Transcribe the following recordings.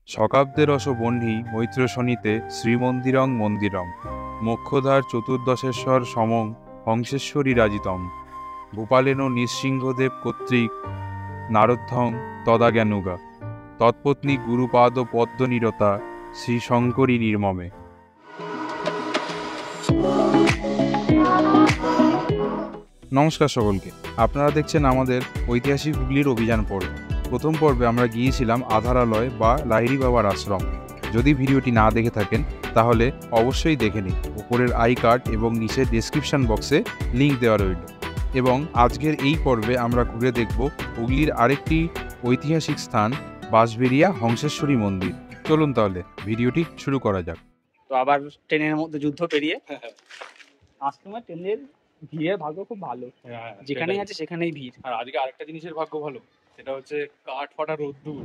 শকাব্দের রসবহ্নি মৈত্র শনিতে শ্রীমন্দিরং মন্দিরং মোক্ষধার চতুর্দশেশ্বর সমং হংসেশ্বরী রাজিতং ভূপালেন নৃসিংহদেব কর্তৃক নারদং তদাজ্ঞানুগা তৎপত্নী গুরুপাদ পদ্মনিরতা শ্রীশঙ্করী নির্মমে। নমস্কার সকলকে, আপনারা দেখছেন আমাদের ঐতিহাসিক হুগলির অভিযান পর্ব। প্রথম পর্বে আমরা গিয়েছিলাম আধারালয় বা লাহিড়ী বাবার আশ্রম। যদি ভিডিওটি না দেখে থাকেন তাহলে অবশ্যই দেখে নিন। উপরের আই কার্ড এবং নিচের ডেসক্রিপশন বক্সে লিঙ্ক দেওয়া রইল। এবং আজকের এই পর্বে আমরা ঘুরে দেখব হুগলির আরেকটি ঐতিহাসিক স্থান, বাঁশবেড়িয়া হংসেশ্বরী মন্দির। চলুন তাহলে ভিডিওটি শুরু করা যাক। তো আবার ট্রেনের মধ্যে যুদ্ধ পেরিয়ে আজকে ট্রেনের ভিড়ের ভাগ্য খুব ভালো, যেখানেই আছে সেখানেই ভিড়। আর আজকে আরেকটা জিনিসের ভাগ্য ভালো, সেটা হচ্ছে কাঠ ফাটা রোদ্দুর।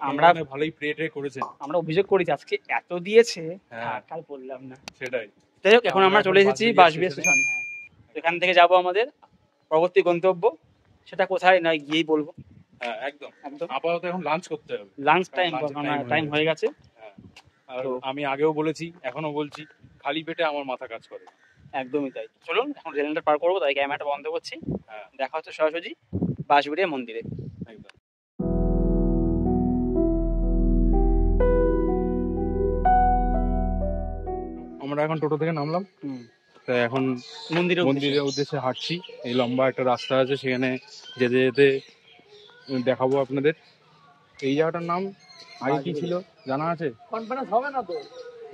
আমরা ভালোই প্রে করেছেন। আমরা অভিযোগ করেছি আজকে এত দিয়েছে, কাল বললাম না। সেটাই। যাই হোক, এখন আমরা চলে এসেছি বাঁশবেড়িয়া স্টেশনে। এখান থেকে যাব আমাদের পরবর্তী গন্তব্য, সেটা কোথায় না গিয়েই বলবো। হ্যাঁ, একদম একদম। আপাতত এখন লাঞ্চ করতে হবে। লাঞ্চ টাইম হয়ে গেছে। আর আমি আগেও বলেছি, এখনো বলছি, খালি পেটে আমার মাথা কাজ করে। একদমই তাই। চলুন এখন রেলটা পার করবো, তাই ক্যামেরাটা বন্ধ করছি। দেখা হচ্ছে সরাসরি বাঁশবেড়িয়া মন্দিরে। একদম। আমরা এখন টোটো থেকে নামলাম, তো এখন মন্দিরের উদ্দেশ্যে হাঁটছি। এই লম্বা একটা রাস্তা আছে, সেখানে যেতে যেতে দেখাবো আপনাদের। এই জায়গাটার নাম আগে কি ছিল জানা আছে? হবে না তো,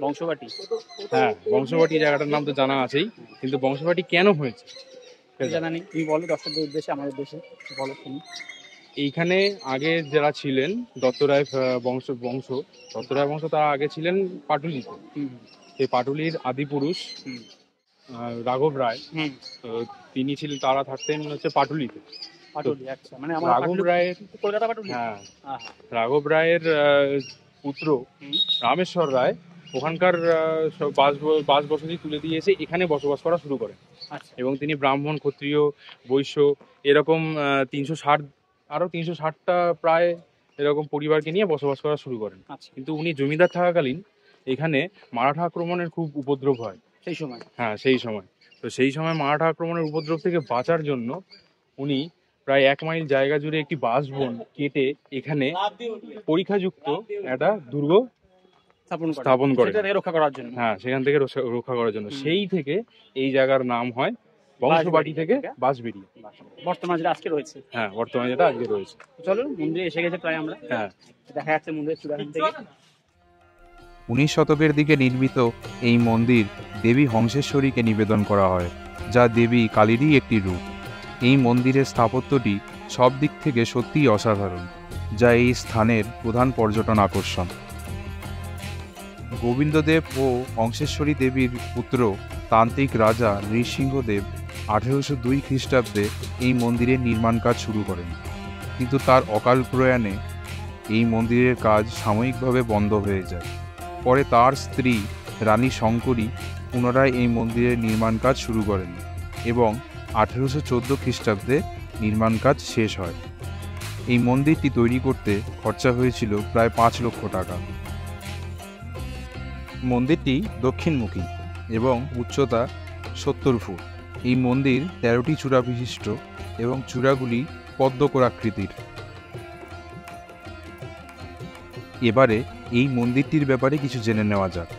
বংশবাটি। হ্যাঁ, বংশবাটি জায়গাটার নাম তো জানা আছেই, কিন্তু বংশবাটি কেন হয়েছে জানা নেই। তুমি বলো দর্শকদের উদ্দেশ্যে, আমাদের উদ্দেশ্যে বলো শুনি। এইখানে আগে যারা ছিলেন দত্তরায় বংশ, তারা আগে ছিলেন পাটুলিতে। এই পাটুলির আদি পুরুষ রাঘব রায়, তারা থাকতেন হচ্ছে পাটুলিতে। মানে রাঘব রায়ের পুত্র রামেশ্বর রায় ওখানকার বাস বসতি তুলে দিয়ে এসে এখানে বসবাস করা শুরু করেন। এবং তিনি ব্রাহ্মণ, ক্ষত্রিয়, বৈশ্য এরকম 360টা প্রায় এরকম পরিবারকে নিয়ে বসবাস করা শুরু করেন। কিন্তু উনি জমিদার থাকাকালীন এখানে মারাঠা আক্রমণের খুব উপদ্রব হয় সেই সময়। তো সেই সময় মারাঠা আক্রমণের উপদ্রব থেকে বাঁচার জন্য উনি প্রায় 1 মাইল জায়গা জুড়ে একটি বাঁশবন কেটে এখানে পরীক্ষাযুক্ত একটা দুর্গ স্থাপন করে রক্ষা করার জন্য। সেখান থেকে রক্ষা করার জন্য। সেই থেকে এই জায়গার নাম হয় বংশবাটি থেকে বাঁশবেড়িয়া। বর্তমানে যেটা আজকে রয়েছে। বর্তমানে যেটা আজকে রয়েছে। চলো, মন্দিরে এসে গেছে প্রায় আমরা। দেখা যাচ্ছে মন্দিরের চূড়াখান থেকে। 19 শতকের দিকে নির্মিত এই মন্দির দেবী হংসেশ্বরীকে নিবেদন করা হয়, যা দেবী কালীরই একটি রূপ। এই মন্দিরের স্থাপত্যটি সব দিক থেকে সত্যিই অসাধারণ, যা এই স্থানের প্রধান পর্যটন আকর্ষণ। গোবিন্দদেব ও হংসেশ্বরী দেবীর পুত্র তান্ত্রিক রাজা নৃসিংহদেব 1802 খ্রিস্টাব্দে এই মন্দিরের নির্মাণ কাজ শুরু করেন, কিন্তু তার অকাল প্রয়াণে এই মন্দিরের কাজ সাময়িকভাবে বন্ধ হয়ে যায়। পরে তার স্ত্রী রানী শঙ্করী পুনরায় এই মন্দিরের নির্মাণ কাজ শুরু করেন এবং 1814 খ্রিস্টাব্দে নির্মাণ কাজ শেষ হয়। এই মন্দিরটি তৈরি করতে খরচা হয়েছিল প্রায় 5 লক্ষ টাকা। মন্দিরটি দক্ষিণমুখী এবং উচ্চতা 70 ফুট। এই মন্দির 13টি চূড়া বিশিষ্ট এবং চূড়াগুলি পদ্মকরাকৃতির। এবারে এই মন্দিরটির ব্যাপারে কিছু জেনে নেওয়া যাক।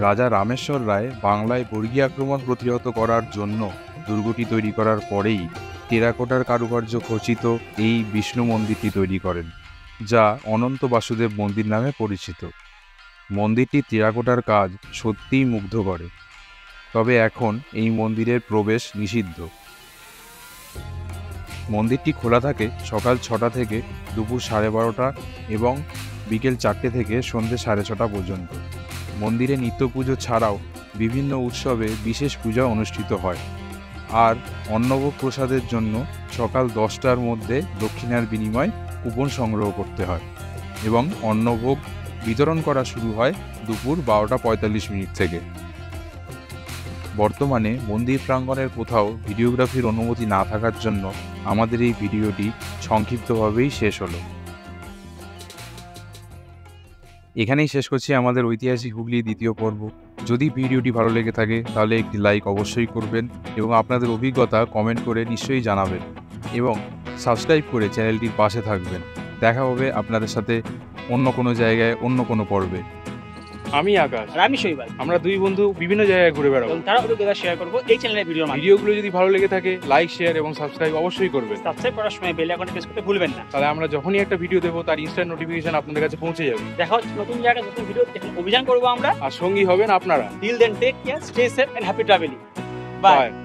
রাজা রামেশ্বর রায় বাংলায় বর্গী আক্রমণ প্রতিহত করার জন্য দুর্গটি তৈরি করার পরেই টেরাকোটার কারুকার্য খচিত এই বিষ্ণু মন্দিরটি তৈরি করেন, যা অনন্ত বাসুদেব মন্দির নামে পরিচিত। মন্দিরটি টেরাকোটার কাজ সত্যিই মুগ্ধ করে, তবে এখন এই মন্দিরের প্রবেশ নিষিদ্ধ। মন্দিরটি খোলা থাকে সকাল 6টা থেকে দুপুর 12:30 এবং বিকেল 4টে থেকে সন্ধ্যে 6:30 পর্যন্ত। মন্দিরে নিত্য পুজো ছাড়াও বিভিন্ন উৎসবে বিশেষ পূজা অনুষ্ঠিত হয়। আর অন্নভোগ প্রসাদের জন্য সকাল 10টার মধ্যে দক্ষিণার বিনিময়ে কুপন সংগ্রহ করতে হয় এবং অন্নভোগ বিতরণ করা শুরু হয় দুপুর 12:45 থেকে। বর্তমানে মন্দির প্রাঙ্গণের কোথাও ভিডিওগ্রাফির অনুমতি না থাকার জন্য আমাদের এই ভিডিওটি সংক্ষিপ্তভাবেই শেষ হলো। এখানেই শেষ করছি আমাদের ঐতিহাসিক হুগলি দ্বিতীয় পর্ব। যদি ভিডিওটি ভালো লেগে থাকে তাহলে একটি লাইক অবশ্যই করবেন এবং আপনাদের অভিজ্ঞতা কমেন্ট করে নিশ্চয়ই জানাবেন এবং সাবস্ক্রাইব করে চ্যানেলটির পাশে থাকবেন। দেখা হবে আপনাদের সাথে অন্য কোনো জায়গায় অন্য কোনো পর্বে। আমি আকাশ আর আমি শৈবাল। আমরা দুই বন্ধু বিভিন্ন জায়গায় ঘুরে বেড়াবো এবং তারা অভিজ্ঞতা শেয়ার করবো এই চ্যানেলের ভিডিওর মাধ্যমে। ভিডিওগুলো যদি ভালো লেগে থাকে লাইক শেয়ার এবং সাবস্ক্রাইব অবশ্যই করবেন। সাবস্ক্রাইব করার সময় বেল আইকনটা প্রেস করতে ভুলবেন না। তাহলে আমরা যখনই একটা ভিডিও দেবো তার ইনস্ট্যান্ট নোটিফিকেশন আপনাদের কাছে পৌঁছে যাবে। দেখা হচ্ছে নতুন জায়গায় নতুন ভিডিও, অভিযান করবো আমরা। আর সঙ্গী হবেন আপনারা। Till then take care, stay safe and happy travelling. By.